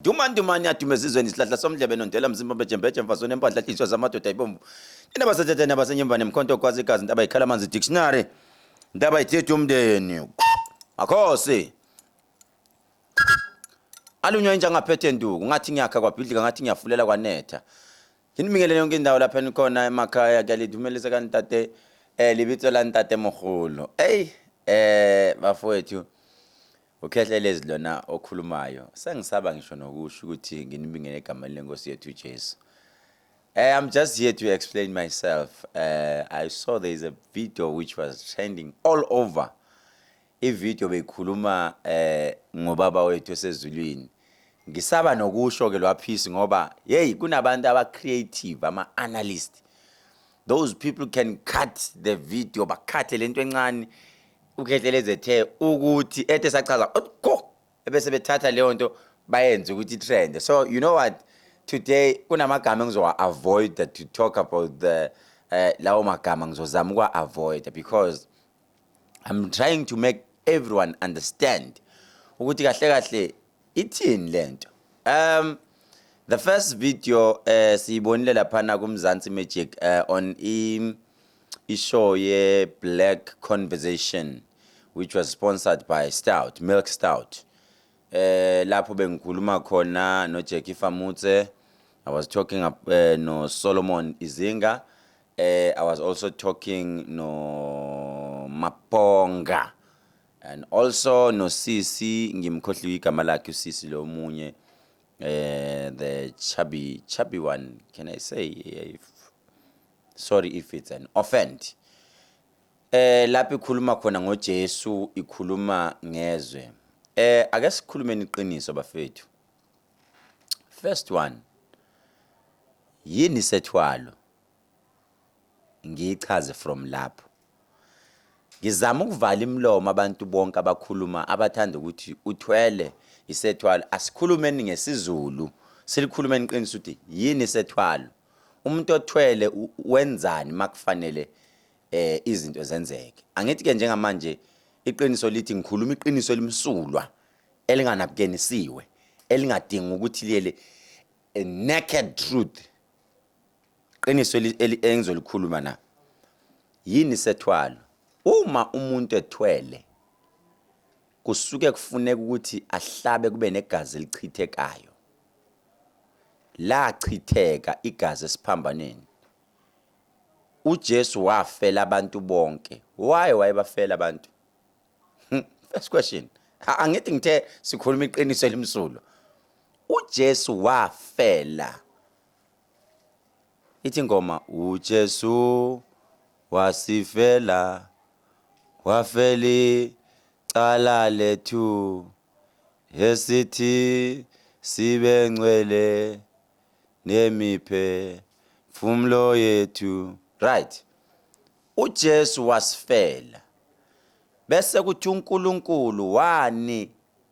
Dumani yathumezizweni isihlahla somdlebe nondela mzimba bejembeje mfazone empahla hliziyo zamadoda ibomvu. Indaba sethethe indaba senyemba nemkhonto kwazi igazi indaba ikhala manzi dictionary. Indaba ithethe umndeni. Akhosi. Alunywa inja ngaphethe nduku ngathi ngiyakha kwabhidlika ngathi ngiyafulela kwanetha. Yinibingelele yonke indawo lapha nikhona emakhaya kuyalidhumelisa kantate libitso la ntate mogolo. Bafowethu. Ukhehlelezi lona okhulumayo sengisaba ngisho nokusho ukuthi nginibingele igama lenkosi yethu uJesu. I'm just here to explain myself. I saw there is a video which was trending all over. Ivideo beyikhuluma ngobaba wethu osezulwini. Ngisaba nokusho ke lwaphisi ngoba hey kunabantu aba creative ama analyst. Those people can cut the video bakhathe lento encane. Ukhehlelezi ethe ukuthi ethe sachaza go ebese bethatha leyo nto bayenze ukuthi trend. So you know what, today kunamagama engizowa avoid that to talk about the lawo magama ngizozama ukwa avoid because I'm trying to make everyone understand ukuthi kahle kahle ithini lento. The first video siyibonile lapha na kumzansi Magic on show ye Black Conversation which was sponsored by Stout, Milk Stout. Lapho bengikhuluma khona no Jackie Famutse. I was talking no Solomon Izinga. I was also talking no Maponga. And also no Sisi ngimkhohliwe igama lakhe uSisi lo munye. The chubby one, can I say? Sorry if it's an offend. Lapho ikhuluma khona ngoJesu ikhuluma ngezwe. Ake sikhulume iqiniso bafethu. First one. Yini sethwalo? Ngichaze from lapho. Ngizama ukuvala imlomo abantu bonke abakhuluma abathanda ukuthi uthwele isethwalo. Asikhulumeni ngesizulu. Silikhulumeni iqiniso ukuthi yini sethwalo? Umuntu othwele wenzani makufanele izinto zenzeke. Angithi ke njengamanje iqiniso lithi ngikhuluma iqiniso elimsulwa elinganabukenisiwe elingadingi ukuthi liyele a naked truth. Iqiniso engizolikhuluma na. Yini sethwalo? Uma umuntu ethwele kusuke kufuneka ukuthi ahlabe kube negazi elichithekayo. La chitheka igazi esiphambaneni. uJesu wafela abantu bonke. Why wayebafela abantu? First question. Angithi ngithe sikhuluma iqiniso elimsulo. uJesu wafela. Ithi ngoma uJesu wasifela wafeli cala lethu esithi sibe ngcwele nemiphe mfumlo yethu. Right. uJesu wasifela. Bese kuthi uNkulunkulu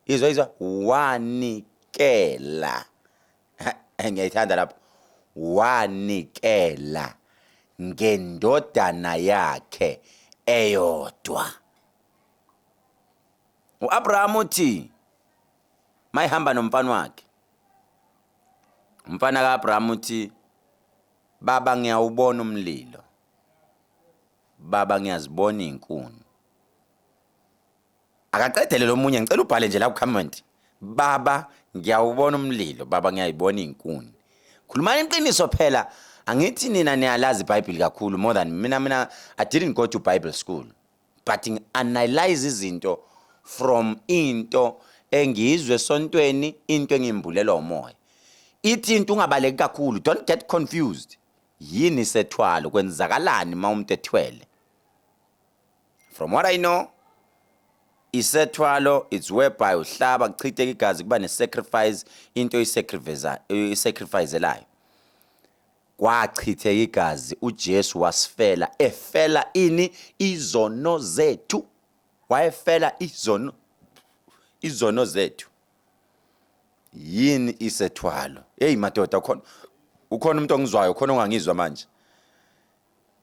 izwa wanikela. Ngiyayithanda lapho. Wanikela ngendodana yakhe eyodwa. uAbraham uthi mayihamba nomfana wakhe. Umfana kaAbraham uthi baba ngiyawubona umlilo. Baba ngiyazibona inkuni. Akaqedele lo munye ngicela ubhale nje la ku comment. Baba ngiyawubona umlilo, baba ngiyayibona inkuni. Khulumani iqiniso phela. Angithi nina niyalazi iBhayibheli kakhulu more than mina I didn't go to Bible school. But analyze izinto from into engizwe esontweni into engimbulelwa umoya. Ithi into ungabaleki kakhulu, don't get confused. Yini sethwalo kwenzakalani uma umuntu ethwele? From what I know, isethwalo it's whereby uhlaba kuchitheka igazi kuba nesacrifice into isacrificeelayo. Kwachitheka igazi uJesu wasifela efela ini izono zethu. Wayefela izono zethu. Yini isethwalo? Hey madoda ukhona umuntu ongizwayo ukhona ongangizwa manje.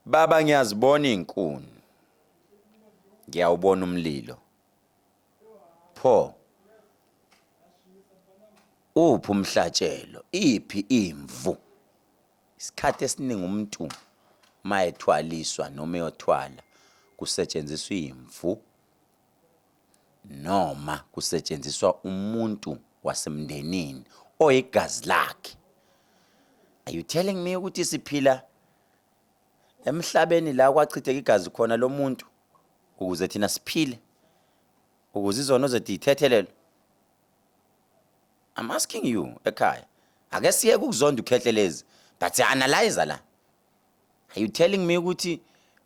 Baba ngiyazibona inkuni. Ngiyawubona umlilo. Pho uphi umhlatshelo, iphi imvu. Isikhathi esiningi umuntu mayethwaliswa noma eyothwala kusetshenziswa imvu noma kusetshenziswa umuntu wasemndenini oyigazi lakhe. Are you telling me ukuthi siphila emhlabeni la kwachitheka igazi khona lo muntu ukuze thina siphile, ukuze izono zethu ithethelelo? I'm asking you ekhaya. Ake siye ukuzonda uKhehlelezi but analyze la. Are you telling me ukuthi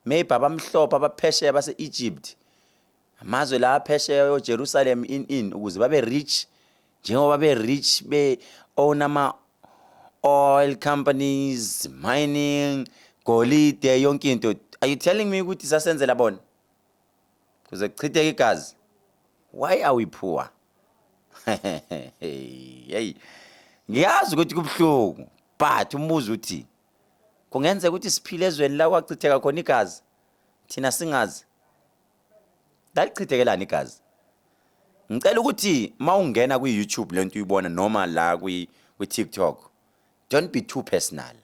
maybe abamhlophe abaphesheya base Egypt amazwe la aphesheya eJerusalem ukuze babe rich njengoba babe rich be own ama oil companies, mining, golide yonke into. Are you telling me ukuthi sasenzela bona kuze kuchitheke igazi? Why are we poor? Hey, ngiyazi ukuthi kubhlungu but umuzi uthi kungenzeka ukuthi siphile ezweni la kwachitheka khona igazi thina singazi. Dalichithekelana igazi? Ngicela ukuthi mawungena ku YouTube lento uyibona noma la ku TikTok, don't be too personal.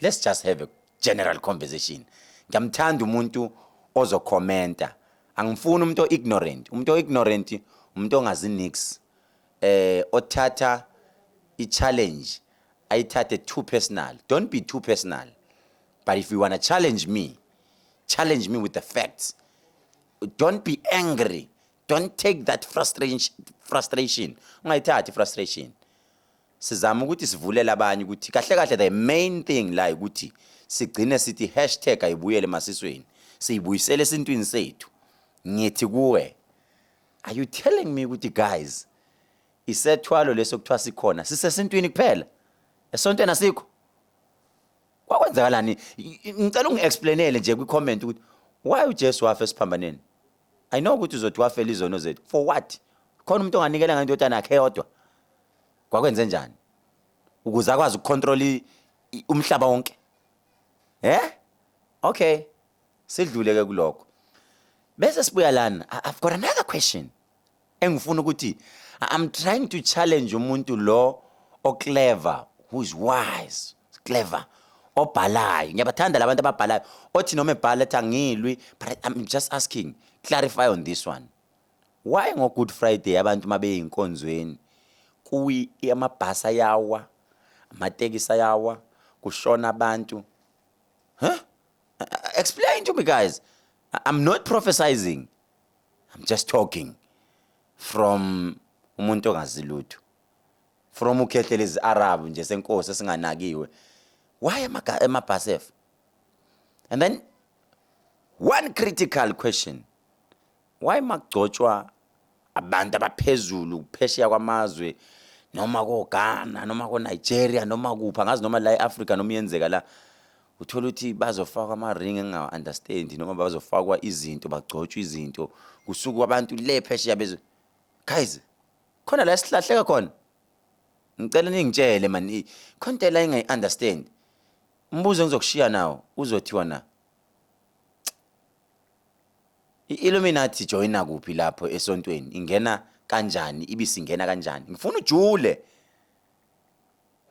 Let's just have a general conversation. Ngiyamthanda umuntu ozokhomenta. Angifuni umuntu ignorant. Umuntu ignorant, umuntu ongazi nix. Othatha i-challenge ayithathe too personal. Don't be too personal. But if you want to challenge me with the facts. Don't be angry. Don't take that frustration. Ungayithathi frustration. Sizama ukuthi sivulela abanye ukuthi kahle the main thing la ukuthi sigcine sithi #ayibuyele masisweni. Siyibuyisele esintwini sethu. Ngithi kuwe. Are you telling me ukuthi guys isethwalo lesokuthiwa sikhona sisesintwini kuphela? Esontweni asikho? Kwakwenzakalani? Ngicela ungi-explainele nje kwi-comment ukuthi why uJesu wafa esiphambaneni? I know ukuthi uzothi wafela izono zethu. For what? Khona umuntu onganikela ngentotana yakhe yodwa. Kwakwenze njani? Ukuze akwazi ukucontrol umhlaba wonke. Okay. Sidluleke kuloko. Bese sibuya lana. I've got another question. Engifuna ukuthi I'm trying to challenge umuntu lo clever, who's wise, clever, obhalayo. Ngiyabathanda labantu ababhalayo. Othi noma ebhala ethi angilwi, but I'm just asking, clarify on this one. Why ngo Good Friday abantu mabe inkonzweni kuyi amabhasa yawa, amatekisi yawa, kushona abantu? Explain to me guys. I'm not prophesizing. I'm just talking from umuntu ongazi lutho. From uKhehlelezi Arab nje senkosi esinganakiwe. Why amabhasa? And then one critical question. Why magcotshwa abantu abaphezulu phesheya kwamazwe noma ko Ghana noma ko Nigeria noma kupha ngazi noma la eAfrica noma yenzeka la uthola ukuthi bazofaka ama ring enga understand noma bazofakwa izinto bagcotshwa izinto kusuku abantu le phesheya bezwe. Guys, khona la sihlahleka khona. Ngicela ningitshele man, khonto la engayi understand. Umbuzo engizokushiya nawo uzothiwa na i-Illuminati joina kuphi lapho esontweni? Ingena kanjani? Ibisingena kanjani? Ngifuna ujule.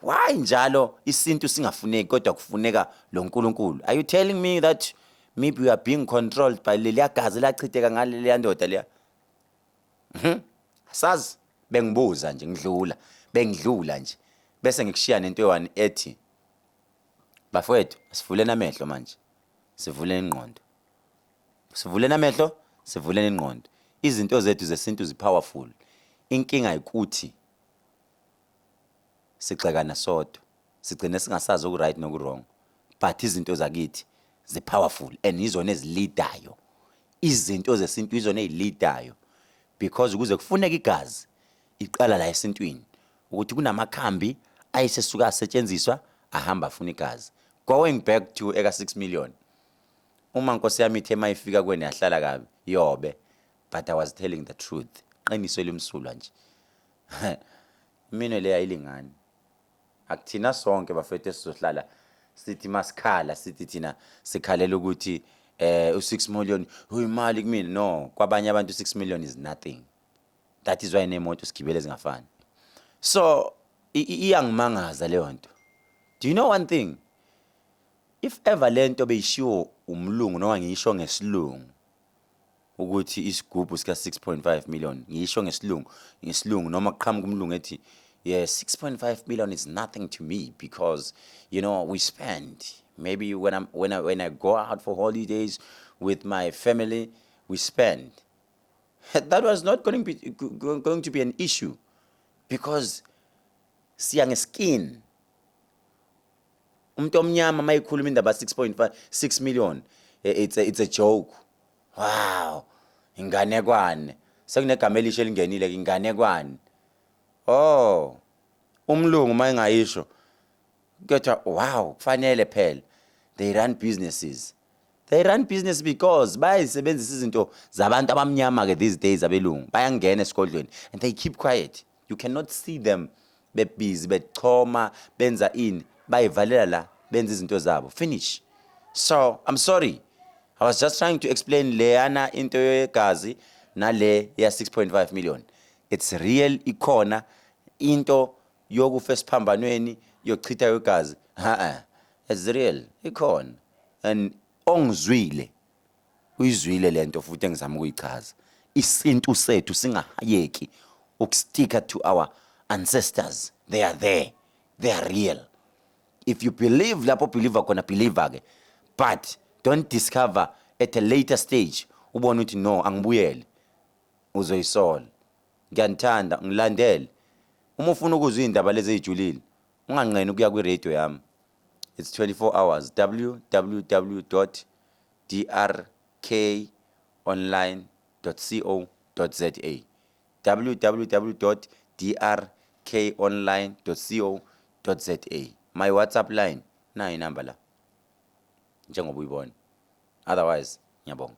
Why njalo isintu singafuneki kodwa kufuneka lo nkulunkulu? Are you telling me that maybe we are being controlled by leliya gazi lachitheka ngale ndoda leya? Sazi bengibuza nje bengidlula nje bese ngikushiya nento eyi1 ethi bafowethu sivuleni amehlo manje, sivuleni ingqondo. Sivuleni amehlo, sivuleni ingqondo. Izinto zethu zesintu powerful. Inkinga ikuthi sigxekana sodwa. Sigcine singasazi oku-right noku-wrong. But izinto zakithi powerful and izona ezilidayo. Izinto zesintu izona ezilidayo because ukuze kufuneka igazi iqala la esintwini ukuthi kunamakhambi ayisesuka asetshenziswa ahamba afuna igazi. Going back to eka 6 million. Uma Nkosi yami ithe mayifika kweni yahlala kabi yobe, but I was telling the truth. Qiniso elimsulwa nje. Mina le ayilingani. Akuthina sonke bafethu sizohlala sithi masikhala sithi thina sikhalela ukuthi u6 million uyimali kumina. No, kwabanye abantu 6 million is nothing. That is why nemoto sigibele zingafani. So iyangimangaza leyo nto. Do you know one thing? If ever lento beyishiwo umlungu noma ngisho ngesilungu ukuthi isigubhu sika 6.5 million ngisho ngesilungu noma qhamuka umlungu ethi yeah 6.5 million is nothing to me because you know we spend maybe when I go out for holidays with my family we spend. That was not going to be an issue because siya ngeskin. Umuntu omnyama mayikhuluma indaba 6 million it's a joke. Wow, inganekwane. Sekunegama elisha elingenile inganekwane. Oh, umlungu mayingayisho. Kuthiwa wow, kufanele phela. They run businesses. They run business because bayisebenzisa izinto zabantu abamnyama ke these days abelungu. Bayangena esikodlweni and they keep quiet. You cannot see them busy bechoma benza ini bayivalela la benza izinto zabo. Finish. So, I'm sorry. I was just trying to explain leyana into yegazi na le ya 6.5 million. It's real ikhona into yokufa esiphambanweni yochitha yegazi. It's real ikhona. And ongizwile uyizwile lento futhi engizama ukuyichaza. Isintu sethu singahayeki ukustika to our ancestors. They are there. They are real. If you believe lapho believer khona believer ke, but don't discover at a later stage ubona ukuthi no angibuyele uzoyisola. Ngiyanthanda ngilandele. Uma ufuna ukuzwa indaba lezi ezijulile unganqeni ukuya kwi radio yami. It's 24 hours. www.drkonline.co.za. www.drkonline.co.za. My WhatsApp line nayi number la. Njengoba uyibona. Otherwise, ngiyabonga.